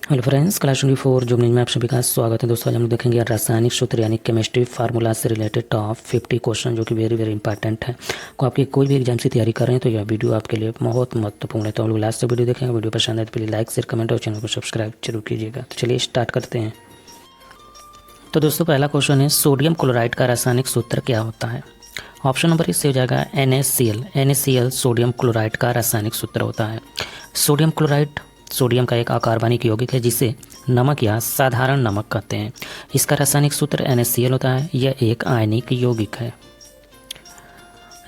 Hello friends, class 24 junior में आप सभी का स्वागत है। दोस्तों आज हम लोग देखेंगे रासायनिक सूत्र यानी केमिस्ट्री फार्मूला से रिलेटेड टॉप 50 क्वेश्चन जो कि वेरी वेरी इंपॉर्टेंट है। को आपकी कोई भी एग्जाम की तैयारी कर रहे हैं तो यह वीडियो आपके लिए बहुत महत्वपूर्ण है। तो हम लोग लास्ट तक वीडियो देखेंगे। वीडियो पसंद आए तो प्लीज़ लाइक शेयर कमेंट और चैनल को सब्सक्राइब जरूर कीजिएगा। तो चलिए स्टार्ट करते हैं। तो दोस्तों पहला क्वेश्चन है, सोडियम क्लोराइड का रासायनिक सूत्र क्या होता है। ऑप्शन नंबर इससे हो जाएगा NaCl। NaCl सोडियम क्लोराइड का रासायनिक सूत्र होता है। सोडियम क्लोराइड सोडियम का एक अकार्बनिक यौगिक है जिसे नमक या साधारण नमक कहते हैं। इसका रासायनिक सूत्र NaCl होता है। यह एक आयनिक यौगिक है।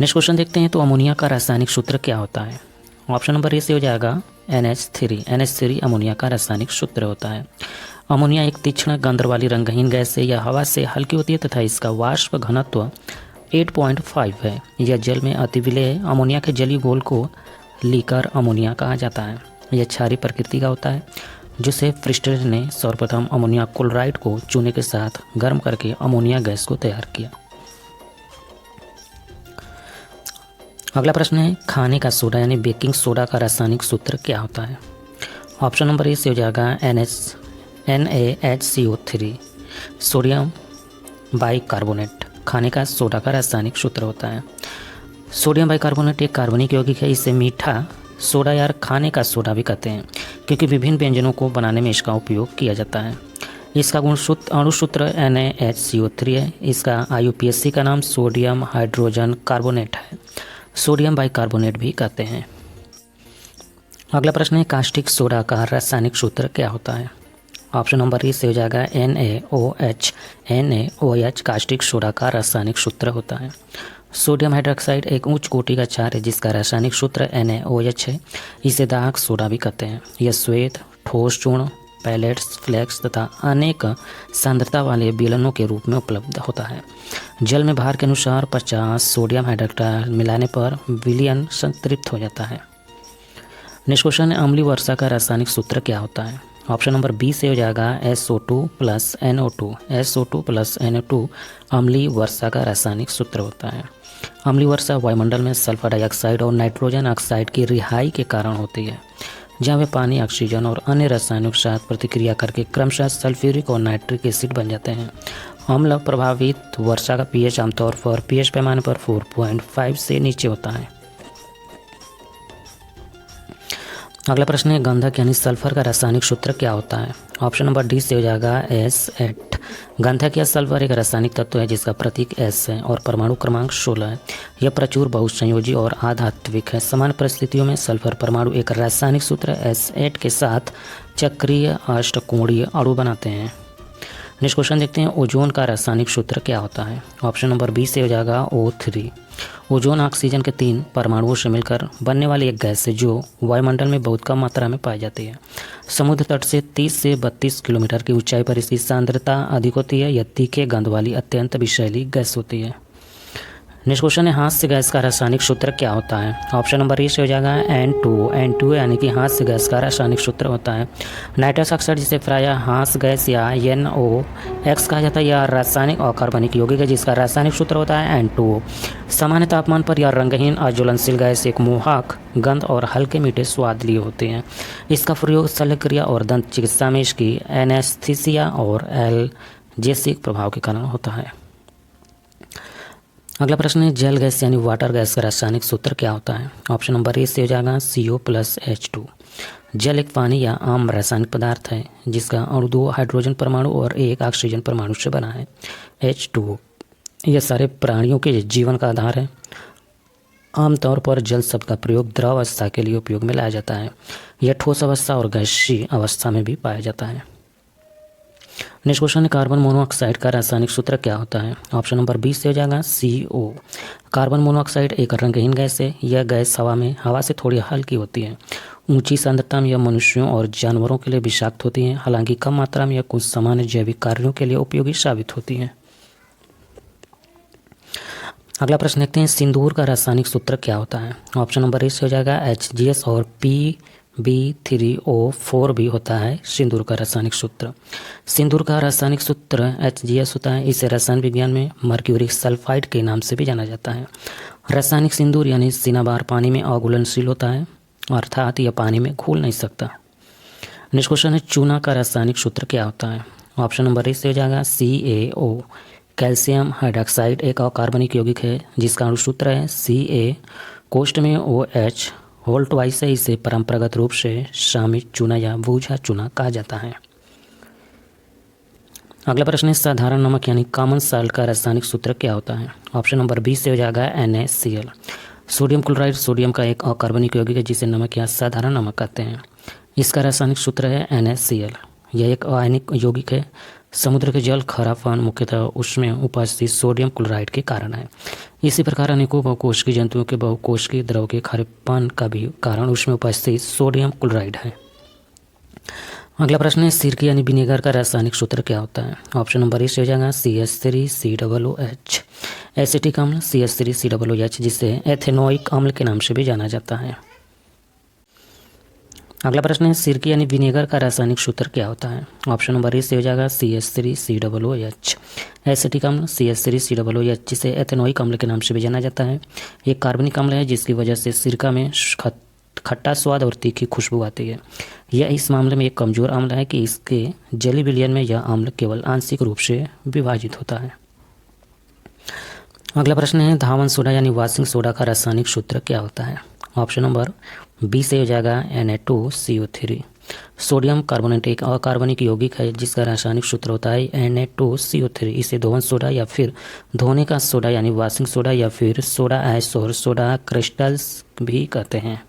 नेक्स्ट क्वेश्चन देखते हैं। तो अमोनिया का रासायनिक सूत्र क्या होता है। ऑप्शन नंबर ए से हो जाएगा NH3। NH3 अमोनिया का रासायनिक सूत्र होता है। अमोनिया एक तीक्ष्ण गंध वाली रंगहीन गैस है। यह हवा से हल्की होती है तथा इसका वाष्प घनत्व 8.5 है। यह जल में अति विलेय है। अमोनिया के जलीय घोल को लीकर अमोनिया कहा जाता है। यह क्षारीय प्रकृति का होता है जिसे फ्रिस्टल ने सर्वप्रथम अमोनिया क्लोराइड को चूने के साथ गर्म करके अमोनिया गैस को तैयार किया। अगला प्रश्न है, खाने का सोडा यानी बेकिंग सोडा का रासायनिक सूत्र क्या होता है। ऑप्शन नंबर ए से हो जाएगा NaHCO3 सोडियम बाइकार्बोनेट खाने का सोडा का रासायनिक सूत्र होता है। सोडियम बाइकार्बोनेट एक कार्बनिक यौगिक है। इसे मीठा सोडा या खाने का सोडा भी कहते हैं क्योंकि विभिन्न व्यंजनों को बनाने में इसका उपयोग किया जाता है। इसका अणुसूत्र NaHCO3 है। इसका IUPAC का नाम सोडियम हाइड्रोजन कार्बोनेट है। सोडियम बाइकार्बोनेट भी कहते हैं। अगला प्रश्न है, कास्टिक सोडा का रासायनिक सूत्र क्या होता है। ऑप्शन नंबर ए से हो जाएगा NaOH। NaOH कास्टिक सोडा का रासायनिक सूत्र होता है। सोडियम हाइड्रोक्साइड एक उच्च कोटि का क्षार है जिसका रासायनिक सूत्र NaOH है। इसे दाहक सोडा भी कहते हैं। यह श्वेत ठोस चूर्ण पैलेट्स फ्लेक्स तथा अनेक सांद्रता वाले बेलनों के रूप में उपलब्ध होता है। जल में भार के अनुसार 50 सोडियम हाइड्रोक्साइड मिलाने पर विलयन संतृप्त हो जाता है। नेक्स्ट क्वेश्चन है, अम्लीय वर्षा का रासायनिक सूत्र क्या होता है। ऑप्शन नंबर बी से हो जाएगा SO2 + NO2। SO2 + NO2 अम्लीय वर्षा का रासायनिक सूत्र होता है। अम्लीय वर्षा वायुमंडल में सल्फर डाइऑक्साइड और नाइट्रोजन ऑक्साइड की रिहाई के कारण होती है, जहाँ वे पानी ऑक्सीजन और अन्य रसायनों के साथ प्रतिक्रिया करके क्रमशः सल्फ्यूरिक और नाइट्रिक एसिड बन जाते हैं। अम्ल प्रभावित वर्षा का pH आमतौर पर pH पैमाने पर 4.5 से नीचे होता है। अगला प्रश्न है, गंधक यानी सल्फर का रासायनिक सूत्र क्या होता है। ऑप्शन नंबर डी से हो जाएगा S8। गंधक या सल्फर एक रासायनिक तत्व है जिसका प्रतीक S है और परमाणु क्रमांक 16 है। यह प्रचुर बहुसंयोजी और आधात्विक है। सामान्य परिस्थितियों में सल्फर परमाणु एक रासायनिक सूत्र S8 के साथ चक्रीय अष्टकोणीय अणु बनाते हैं। नेक्स्ट क्वेश्चन देखते हैं, ओजोन का रासायनिक सूत्र क्या होता है। ऑप्शन नंबर बी से हो जाएगा O3। ओजोन ऑक्सीजन के 3 परमाणुओं से मिलकर बनने वाली एक गैस है जो वायुमंडल में बहुत कम मात्रा में पाई जाती है। समुद्र तट से 30 से 32 किलोमीटर की ऊंचाई पर इसकी सांद्रता अधिक होती है। यह तीखे गंध वाली अत्यंत विषैली गैस होती है। नेक्स्ट क्वेश्चन है, हास्य गैस का रासायनिक सूत्र क्या होता है। ऑप्शन नंबर ए से हो जाएगा N2 यानी कि हास्य गैस का रासायनिक सूत्र होता है। नाइट्रस ऑक्साइड जिसे प्रायः हास्य गैस या NOx कहा जाता है, यह रासायनिक अकार्बनिक यौगिक है जिसका रासायनिक सूत्र होता है N2O। सामान्य तापमान पर यह रंगहीन अज्वलनशील गैस एक मोहक गंध और हल्के मीठे स्वाद लिए होते हैं। इसका प्रयोग शल्यक्रिया और दंत चिकित्सा में इसकी एनेस्थीसिया और एल्जेसिक प्रभाव के कारण होता है। अगला प्रश्न है, जल गैस यानी वाटर गैस का रासायनिक सूत्र क्या होता है। ऑप्शन नंबर ए से हो जाएगा CO + H2। जल एक पानी या आम रासायनिक पदार्थ है जिसका अणु 2 हाइड्रोजन परमाणु और 1 ऑक्सीजन परमाणु से बना है, H2O। यह सारे प्राणियों के जीवन का आधार है। आमतौर पर जल शब्द का प्रयोग द्रव अवस्था के लिए उपयोग में लाया जाता है। यह ठोस अवस्था और गैसीय अवस्था में भी पाया जाता है। नेक्स्ट क्वेश्चन है, कार्बन मोनोऑक्साइड का रासायनिक सूत्र क्या होता है। ऑप्शन नंबर बी से हो जाएगा CO। कार्बन मोनोऑक्साइड एक रंगहीन गैस है। यह गैस हवा से थोड़ी हल्की होती है। ऊंची सांद्रता में यह मनुष्यों और जानवरों के लिए विषाक्त होती है। हालांकि कम मात्रा में यह कुछ सामान्य जैविक कार्यों के लिए उपयोगी साबित होती है। अगला प्रश्न देखते हैं, सिंदूर का रासायनिक सूत्र क्या होता है। ऑप्शन नंबर ए से हो जाएगा HGS और P3O4 भी होता है सिंदूर का रासायनिक सूत्र। सिंदूर का रासायनिक सूत्र HGS होता है। इसे रसायन विज्ञान में मर्क्यूरिक सल्फाइड के नाम से भी जाना जाता है। रासायनिक सिंदूर यानी सिनाबार पानी में अघुलनशील होता है, अर्थात यह पानी में घुल नहीं सकता। नेक्स्ट क्वेश्चन है चूना का रासायनिक सूत्र क्या होता है। ऑप्शन नंबर ए से हो जाएगा CaO। कैल्शियम हाइड्रॉक्साइड एक अकार्बनिक यौगिक है जिसका अणु सूत्र है Ca कोष्ठ में OH होल ट्वाइस है। इसे परंपरागत रूप से शामित चूना या बूझा चूना कहा जाता है। अगला प्रश्न है साधारण नमक यानी कॉमन साल्ट का रासायनिक सूत्र क्या होता है। ऑप्शन नंबर बी से हो जाएगा NaCl। सोडियम क्लोराइड सोडियम का एक अकार्बनिक यौगिक है जिसे नमक या साधारण नमक कहते हैं। इसका रासायनिक सूत्र है NaCl। यह एक आयनिक यौगिक है। समुद्र के जल खारापन मुख्यतः उसमें उपस्थित सोडियम क्लोराइड के कारण है। इसी प्रकार अनेकों बहुकोशिकीय जंतुओं के बहुकोशिकीय द्रव के खारेपन का भी कारण उसमें उपस्थित सोडियम क्लोराइड है। अगला प्रश्न है सिरके यानी विनेगर का रासायनिक सूत्र क्या होता है। ऑप्शन नंबर ए से हो जाएगा CH3COOH। एसिटिक अम्ल CH3COOH जिसे एथेनोइक अम्ल के नाम से भी जाना जाता है। अगला प्रश्न है सिरके यानी विनेगर का रासायनिक सूत्र क्या होता है। ऑप्शन नंबर ए से हो जाएगा CH3COOH। एसिटिक अम्ल CH3COOH जिसे एथेनोइक अम्ल के नाम से भी जाना जाता है। एक कार्बनिक अम्ल है जिसकी वजह से सिरका में खट्टा स्वाद और तीखी खुशबू आती है। यह इस मामले में एक कमजोर अम्ल है कि इसके जली विलयन में यह अम्ल केवल आंशिक रूप से विभाजित होता है। अगला प्रश्न है धावन सोडा यानी वॉशिंग सोडा का रासायनिक सूत्र क्या होता है। ऑप्शन नंबर बी से हो जाएगा Na2CO3। सोडियम कार्बोनेट एक अकार्बनिक यौगिक है जिसका रासायनिक सूत्र होता है Na2CO3। इसे धोवन सोडा या फिर धोने का सोडा यानी वॉशिंग सोडा या फिर सोडा ऐश और सोडा क्रिस्टल्स भी कहते हैं।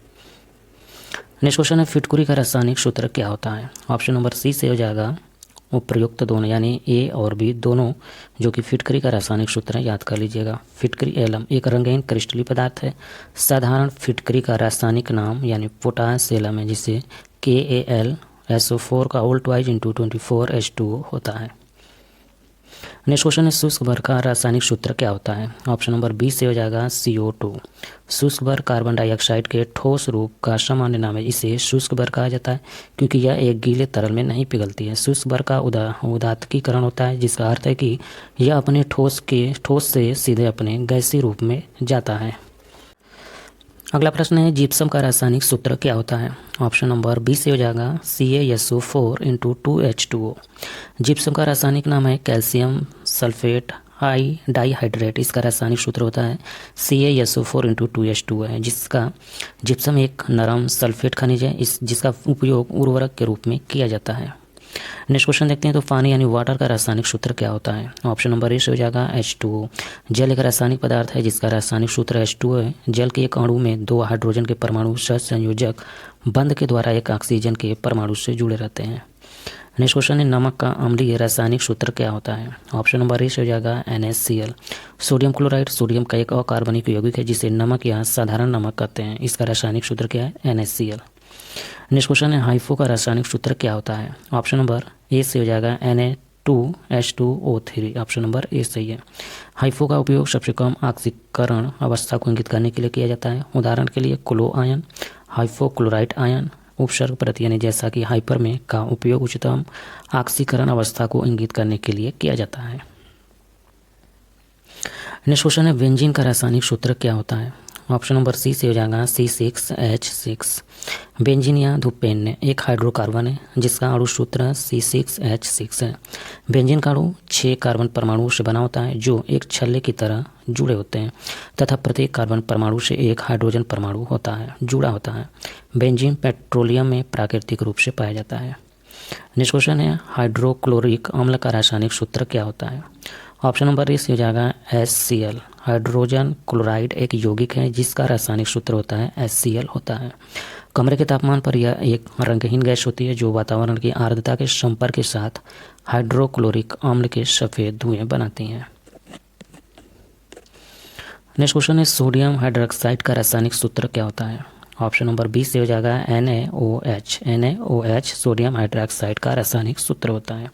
नेक्स्ट क्वेश्चन है फिटकुरी का रासायनिक सूत्र क्या होता है। ऑप्शन नंबर सी से हो जाएगा उपयुक्त दोनों यानी ए और बी दोनों जो कि फिटकरी का रासायनिक सूत्र है, याद कर लीजिएगा। फिटकरी एलम एक रंगीन क्रिस्टलीय पदार्थ है। साधारण फिटकरी का रासायनिक नाम यानी पोटास एलम है जिसे KAlSO4 का होल ट्वाइस इंटू 24H2O होता है। नेक्स्ट क्वेश्चन है शुष्क भर का रासायनिक सूत्र क्या होता है। ऑप्शन नंबर बी से हो जाएगा CO2। शुष्क भर कार्बन डाइऑक्साइड के ठोस रूप का सामान्य नाम है। इसे शुष्क भर कहा जाता है क्योंकि यह एक गीले तरल में नहीं पिघलती है। शुष्क भर का उदात्तीकरण होता है जिसका अर्थ है कि यह अपने ठोस से सीधे अपने गैसीय रूप में जाता है। अगला प्रश्न है जिप्सम का रासायनिक सूत्र क्या होता है। ऑप्शन नंबर बी से हो जाएगा CaSO4 इंटू 2H2O। जिप्सम का रासायनिक नाम है कैल्शियम सल्फेट डाइहाइड्रेट। इसका रासायनिक सूत्र होता है CaSO4 इंटू 2H2O है। जिप्सम एक नरम सल्फेट खनिज है जिसका उपयोग उर्वरक के रूप में किया जाता है। नेक्स्ट क्वेश्चन देखते हैं तो पानी यानी वाटर का रासायनिक सूत्र क्या होता है। ऑप्शन नंबर ए से हो जाएगा H2O। जल एक रासायनिक पदार्थ है जिसका रासायनिक सूत्र H2O है। जल के एक अणु में 2 हाइड्रोजन के परमाणु सहसंयोजक बंध के द्वारा एक ऑक्सीजन के परमाणु से जुड़े रहते हैं। नेक्स्ट क्वेश्चन है नमक का अम्लीय रासायनिक सूत्र क्या होता है। ऑप्शन नंबर ए से हो जाएगा NaCl। सोडियम क्लोराइड सोडियम का एक अकार्बनिक यौगिक है जिसे नमक या साधारण नमक कहते हैं। इसका रासायनिक सूत्र क्या है NaCl। नेक्स्ट क्वेश्चन है हाइफो का रासायनिक सूत्र क्या होता है। ऑप्शन नंबर ए से हो जाएगा Na2H2O3। ऑप्शन नंबर ए सही है। हाइफो का उपयोग सबसे कम ऑक्सीकरण अवस्था को इंगित करने के लिए किया जाता है। उदाहरण के लिए क्लो आयन हाइपोक्लोराइट आयन उपसर्ग प्रति यानी जैसा कि हाइपर में का उपयोग उच्चतम ऑक्सीकरण अवस्था को इंगित करने के लिए किया जाता है। नेक्स्ट क्वेश्चन है बेंजीन का रासायनिक सूत्र क्या होता है। ऑप्शन नंबर सी से हो जाएगा C6H6। बेंजीन या धूपपेन एक हाइड्रोकार्बन है जिसका अणु सूत्र C6H6 है। बेंजीन का अणु 6 कार्बन परमाणुओं से बना होता है जो एक छल्ले की तरह जुड़े होते हैं तथा प्रत्येक कार्बन परमाणु से एक हाइड्रोजन परमाणु जुड़ा होता है। बेंजीन पेट्रोलियम में प्राकृतिक रूप से पाया जाता है। नेक्स्ट क्वेश्चन है हाइड्रोक्लोरिक अम्ल का रासायनिक सूत्र क्या होता है। ऑप्शन नंबर ए से हो जाएगा HCl। हाइड्रोजन क्लोराइड एक यौगिक है जिसका रासायनिक सूत्र होता है HCl होता है। कमरे के तापमान पर यह एक रंगहीन गैस होती है जो वातावरण की आर्द्रता के संपर्क के साथ हाइड्रोक्लोरिक अम्ल के सफ़ेद धुएं बनाती हैं। नेक्स्ट क्वेश्चन है सोडियम हाइड्रोक्साइड का रासायनिक सूत्र क्या होता है। ऑप्शन नंबर बी से हो जाएगा NaOH सोडियम हाइड्रोक्साइड का रासायनिक सूत्र होता है।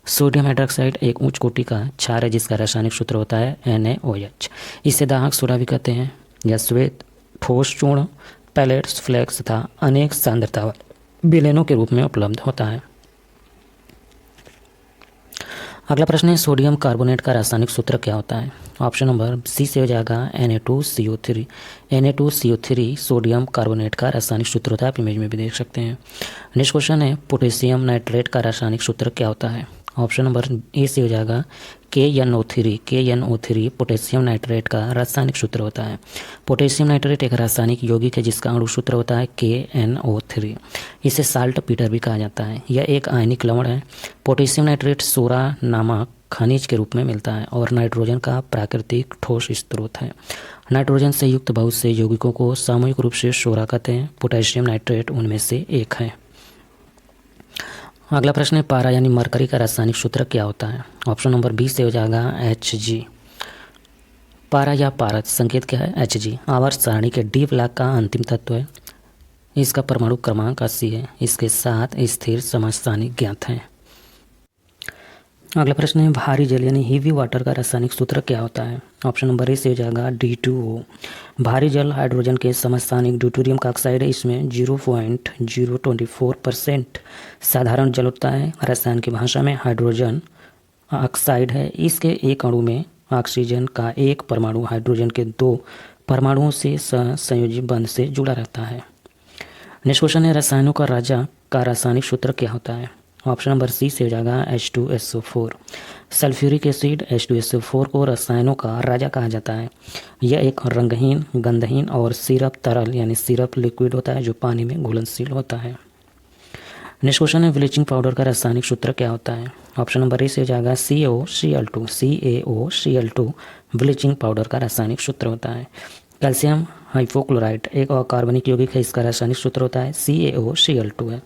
सोडियम हाइड्रोक्साइड एक उच्च कोटि का क्षार है जिसका रासायनिक सूत्र होता है NaOH। इसे दाहक सोडा भी कहते हैं। यह श्वेत ठोस चूर्ण पैलेट्स फ्लेक्स तथा अनेक सांद्रता विलयनों के रूप में उपलब्ध होता है। अगला प्रश्न है सोडियम कार्बोनेट का रासायनिक सूत्र क्या होता है। ऑप्शन नंबर सी से हो जाएगा Na2CO3। Na2CO3 सोडियम कार्बोनेट का रासायनिक सूत्र होता है। आप इमेज में भी देख सकते हैं। नेक्स्ट क्वेश्चन है पोटेशियम नाइट्रेट का रासायनिक सूत्र क्या होता है। ऑप्शन नंबर ए से हो जाएगा KNO3 पोटेशियम नाइट्रेट का रासायनिक सूत्र होता है। पोटेशियम नाइट्रेट एक रासायनिक यौगिक है जिसका अणु सूत्र होता है KNO3। इसे साल्ट पीटर भी कहा जाता है। यह एक आयनिक लवण है। पोटेशियम नाइट्रेट सोरा नामक खनिज के रूप में मिलता है और नाइट्रोजन का प्राकृतिक ठोस स्रोत है। नाइट्रोजन से युक्त बहुत से यौगिकों को सामूहिक रूप से सोरा कहते हैं। पोटेशियम नाइट्रेट उनमें से एक है। अगला प्रश्न है पारा यानी मरकरी का रासायनिक सूत्र क्या होता है। ऑप्शन नंबर बी से हो जाएगा Hg। पारा या पारद संकेत क्या है Hg। आवर्त सारणी के डी ब्लॉक का अंतिम तत्व है। इसका परमाणु क्रमांक 80 है। इसके साथ स्थिर समस्थानिक ज्ञात है। अगला प्रश्न है भारी जल यानी हीवी वाटर का रासायनिक सूत्र क्या होता है। ऑप्शन नंबर ए से हो जाएगा D2O। भारी जल हाइड्रोजन के समस्थानिक ड्यूटेरियम का ऑक्साइड है। इसमें 0.024% साधारण जल होता है। रसायन की भाषा में हाइड्रोजन ऑक्साइड है। इसके एक अणु में ऑक्सीजन का एक परमाणु हाइड्रोजन के 2 परमाणुओं से संयोजी बंध से जुड़ा रहता है। नेक्स्ट क्वेश्चन है रसायनों का राजा का रासायनिक सूत्र क्या होता है। ऑप्शन नंबर सी से हो जाएगा H2SO4। सल्फ्यूरिक एसिड H2SO4 को रसायनों का राजा कहा जाता है। यह एक रंगहीन, गंधहीन और सिरप तरल यानी सिरप लिक्विड होता है जो पानी में घुलनशील होता है। नेक्स्ट क्वेश्चन है ब्लीचिंग पाउडर का रासायनिक सूत्र क्या होता है। ऑप्शन नंबर ए से हो जाएगा CaOCl2 ब्लीचिंग पाउडर का रासायनिक सूत्र होता है। कैल्शियम हाइपोक्लोराइड एक अकार्बनिक यौगिक है। इसका रासायनिक सूत्र होता है CaOCl2 है।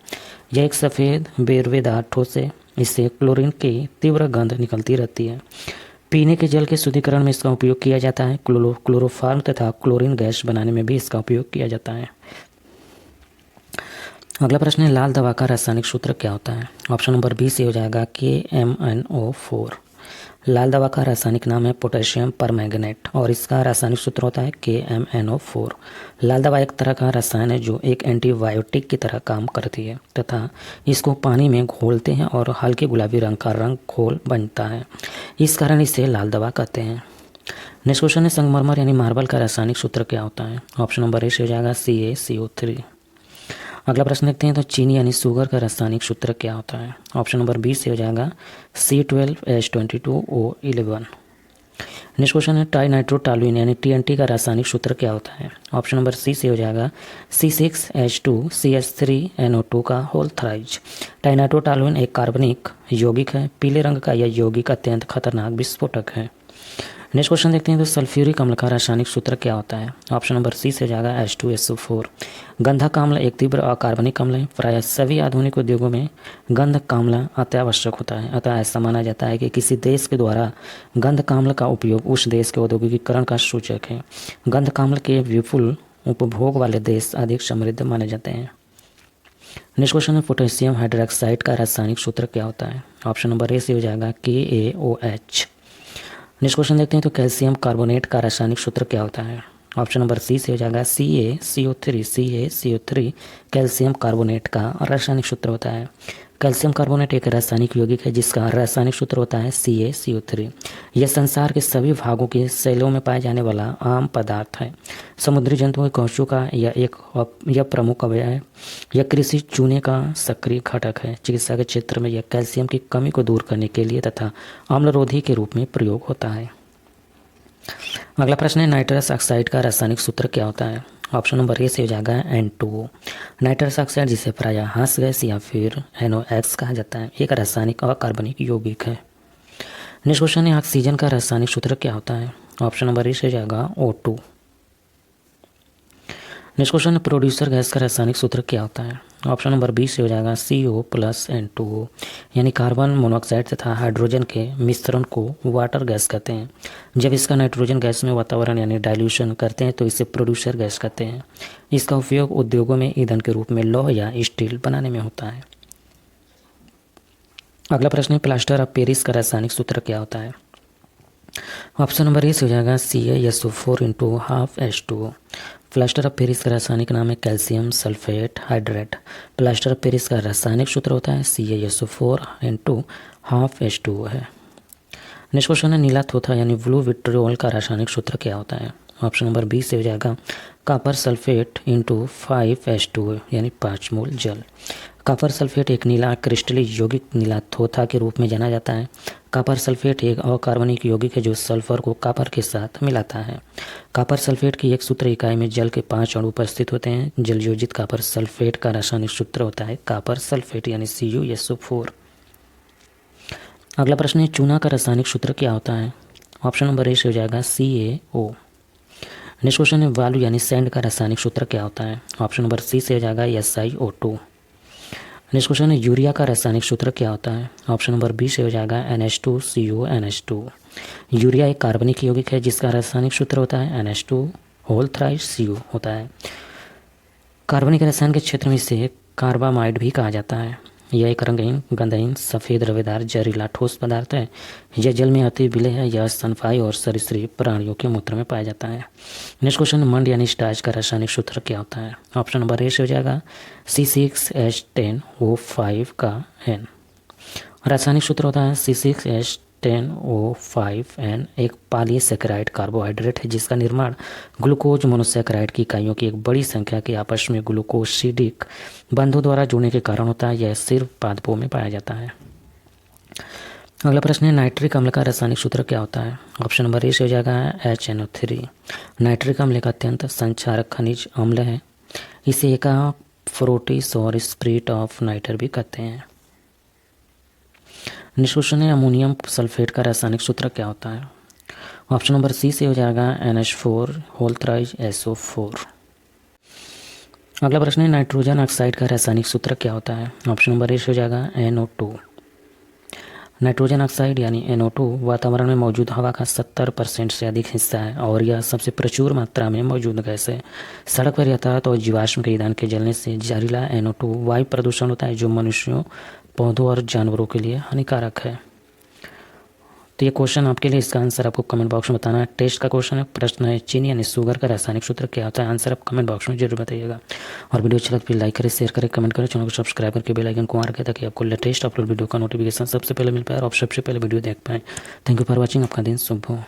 यह एक सफ़ेद बेरवेदार ठोस है। इससे क्लोरीन की तीव्र गंध निकलती रहती है। पीने के जल के शुद्धिकरण में इसका उपयोग किया जाता है। क्लोरोफॉर्म तथा क्लोरीन गैस बनाने में भी इसका उपयोग किया जाता है। अगला प्रश्न है लाल दवा का रासायनिक सूत्र क्या होता है। ऑप्शन नंबर बी से हो जाएगा KMNO4। लाल दवा का रासायनिक नाम है पोटेशियम परमैंगनेट और इसका रासायनिक सूत्र होता है KMNO4। लाल दवा एक तरह का रसायन है जो एक एंटीबायोटिक की तरह काम करती है तथा इसको पानी में घोलते हैं और हल्के गुलाबी रंग का रंग घोल बनता है। इस कारण इसे लाल दवा कहते हैं। नेक्स्ट क्वेश्चन है संगमरमर यानी मार्बल का रासायनिक सूत्र क्या होता है। ऑप्शन नंबर ए से हो जाएगा CaCO3। अगला प्रश्न देखते हैं तो चीनी यानी शुगर का रासायनिक सूत्र क्या होता है। ऑप्शन नंबर बी से हो जाएगा C12H22O11। नेक्स्ट क्वेश्चन है ट्राइनाइट्रोटॉलुइन यानी TNT का रासायनिक सूत्र क्या होता है। ऑप्शन नंबर सी से हो जाएगा C6H2CH3NO2 का होल थ्राइज। ट्राइनाइट्रोटॉलुइन एक कार्बनिक यौगिक है। पीले रंग का यह यौगिक अत्यंत खतरनाक विस्फोटक है। नेक्स्ट क्वेश्चन देखते हैं तो सल्फ्यूरिक अम्ल का रासायनिक सूत्र क्या होता है। ऑप्शन नंबर सी से हो जाएगा H2SO4। गंधक अम्ल एक तीव्र अकार्बनिक अम्ल है। प्रायः सभी आधुनिक उद्योगों में गंधक अम्ल अत्यावश्यक होता है। अतः ऐसा माना जाता है कि किसी देश के द्वारा गंधक अम्ल का उपयोग उस देश के औद्योगिकीकरण का सूचक है। गंधक अम्ल के विपुल उपभोग वाले देश अधिक समृद्ध माने जाते हैं। नेक्स्ट क्वेश्चन है पोटेशियम हाइड्रोक्साइड का रासायनिक सूत्र क्या होता है। ऑप्शन नंबर ए से हो जाएगा KaOH। नेक्स्ट क्वेश्चन देखते हैं तो कैल्शियम कार्बोनेट का रासायनिक सूत्र क्या होता है। ऑप्शन नंबर सी से हो जाएगा CaCO3 कैल्शियम कार्बोनेट का रासायनिक सूत्र होता है। कैल्शियम कार्बोनेट एक रासायनिक यौगिक है जिसका रासायनिक सूत्र होता है CaCO3। यह संसार के सभी भागों के सेलों में पाए जाने वाला आम पदार्थ है। समुद्री जंतुओं के कोशिकाओं का यह प्रमुख अवयव है। यह कृषि चूने का सक्रिय घटक है। चिकित्सा के क्षेत्र में यह कैल्शियम की कमी को दूर करने के लिए तथा अम्लरोधी के रूप में प्रयोग होता है। अगला प्रश्न है नाइट्रस ऑक्साइड का रासायनिक सूत्र क्या होता है। ऑप्शन नंबर ए से हो जाएगा N2O। नाइट्रस ऑक्साइड जिसे प्रायः हांस गैस या फिर NOx कहा जाता है एक रासायनिक अकार्बनिक यौगिक है। नेक्स्ट क्वेश्चन है ऑक्सीजन का रासायनिक सूत्र क्या होता है। ऑप्शन नंबर ए से हो जाएगा O2। नेक्स्ट क्वेश्चन है प्रोड्यूसर गैस का रासायनिक सूत्र क्या होता है। ऑप्शन नंबर बी से हो जाएगा CO+N2O यानी कार्बन मोनोऑक्साइड तथा हाइड्रोजन के मिश्रण को वाटर गैस कहते हैं। जब इसका नाइट्रोजन गैस में वातावरण यानी डाइल्यूशन करते हैं तो इसे प्रोड्यूसर गैस कहते हैं। इसका उपयोग उद्योगों में ईंधन के रूप में लौह या स्टील बनाने में होता है। अगला प्रश्न है प्लास्टर ऑफ पेरिस का रासायनिक सूत्र क्या होता है। ऑप्शन नंबर ए से हो जाएगा CaSO4 × 12H2O। Plaster of Paris का रासायनिक नाम है calcium sulphate hydrate. Plaster of Paris का रासायनिक सूत्र होता है CaSO4 × 12H2O है। नेक्स्ट क्वेश्चन है नीला थोथा यानी ब्लू विट्रियोल का रासायनिक सूत्र क्या होता है। ऑप्शन नंबर बी से हो जाएगा कॉपर सल्फेट इंटू 5H2 यानी 5 मोल जल। कॉपर सल्फेट एक नीला क्रिस्टली यौगिक नीला थोथा के रूप में जाना जाता है। कॉपर सल्फेट एक अकार्बनिक यौगिक है जो सल्फर को कॉपर के साथ मिलाता है। कॉपर सल्फेट की एक सूत्र इकाई में जल के 5 अणु उपस्थित होते हैं। जल योजित कॉपर सल्फेट का रासायनिक सूत्र होता है कॉपर सल्फेट यानी CuSO4। अगला प्रश्न है चूना का रासायनिक सूत्र क्या होता है। ऑप्शन नंबर ए से हो जाएगा CaO। नेक्स्ट क्वेश्चन है बालू यानी सैंड का रासायनिक सूत्र क्या होता है। ऑप्शन नंबर सी से हो जाएगा SiO2। नेक्स्ट क्वेश्चन है यूरिया का रासायनिक सूत्र क्या होता है। ऑप्शन नंबर बी से हो जाएगा NH2CuNH2। यूरिया एक कार्बनिक यौगिक है जिसका रासायनिक सूत्र होता है NH2CO होता है। कार्बनिक रसायन के क्षेत्र में इसे कार्बामाइड भी कहा जाता है। यह एक रंगहीन गंधहीन सफ़ेद रवेदार जहरीला ठोस पदार्थ है। यह जल में अति विलय है। यह स्तनपायी और सरीसृप प्राणियों के मूत्र में पाया जाता है। नेक्स्ट क्वेश्चन मंड यानी स्टार्च का रासायनिक सूत्र क्या होता है। ऑप्शन नंबर ए से हो जाएगा C6H10O5 का N। रासायनिक सूत्र होता है C6H10O5N। एक पॉलीसेकेराइड कार्बोहाइड्रेट है जिसका निर्माण ग्लूकोज मोनोसेकेराइड की इकाइयों की एक बड़ी संख्या के आपस में ग्लूकोसिडिक बंधों द्वारा जुड़ने के कारण होता है। यह सिर्फ पादपों में पाया जाता है। अगला प्रश्न है नाइट्रिक अम्ल का रासायनिक सूत्र क्या होता है। ऑप्शन नंबर ए से हो जाएगा HNO3। नाइट्रिक अम्ल एक अत्यंत संक्षारक खनिज अम्ल है। इसे एका फ्रोटिस और स्पिरिट ऑफ नाइटर भी कहते हैं। नेक्स्ट क्वेश्चन है अमोनियम सल्फेट का रासायनिक सूत्र क्या होता है। ऑप्शन नंबर सी से हो जाएगा NH4SO4। अगला प्रश्न है नाइट्रोजन ऑक्साइड का रासायनिक सूत्र क्या होता है। ऑप्शन नंबर ए से हो जाएगा NO2। नाइट्रोजन ऑक्साइड यानी NO2 वातावरण में मौजूद हवा का 70% से अधिक हिस्सा है और यह सबसे प्रचुर मात्रा में मौजूद गैस है। सड़क पर यातायात और जीवाश्म के ईंधन के जलने से जहरीला NO2 वायु प्रदूषण होता है जो मनुष्यों पौधों और जानवरों के लिए हानिकारक है। तो ये क्वेश्चन आपके लिए, इसका आंसर आपको कमेंट बॉक्स में बताना है। टेस्ट का क्वेश्चन है, प्रश्न है चीनी यानी शुगर का रासायनिक सूत्र क्या होता है। आंसर आप कमेंट बॉक्स में जरूर बताइएगा। और वीडियो अच्छा लगे तो लाइक करें, शेयर करें, कमेंट करें, चैनल को सब्सक्राइब करके बेल आइकन को ऑन रखें ताकि आपको लेटेस्ट अपलोड वीडियो का नोटिफिकेशन सबसे पहले मिल पाए और आप सबसे पहले वीडियो देख पाएँ। Thank you for watching. आपका दिन शुभ हो।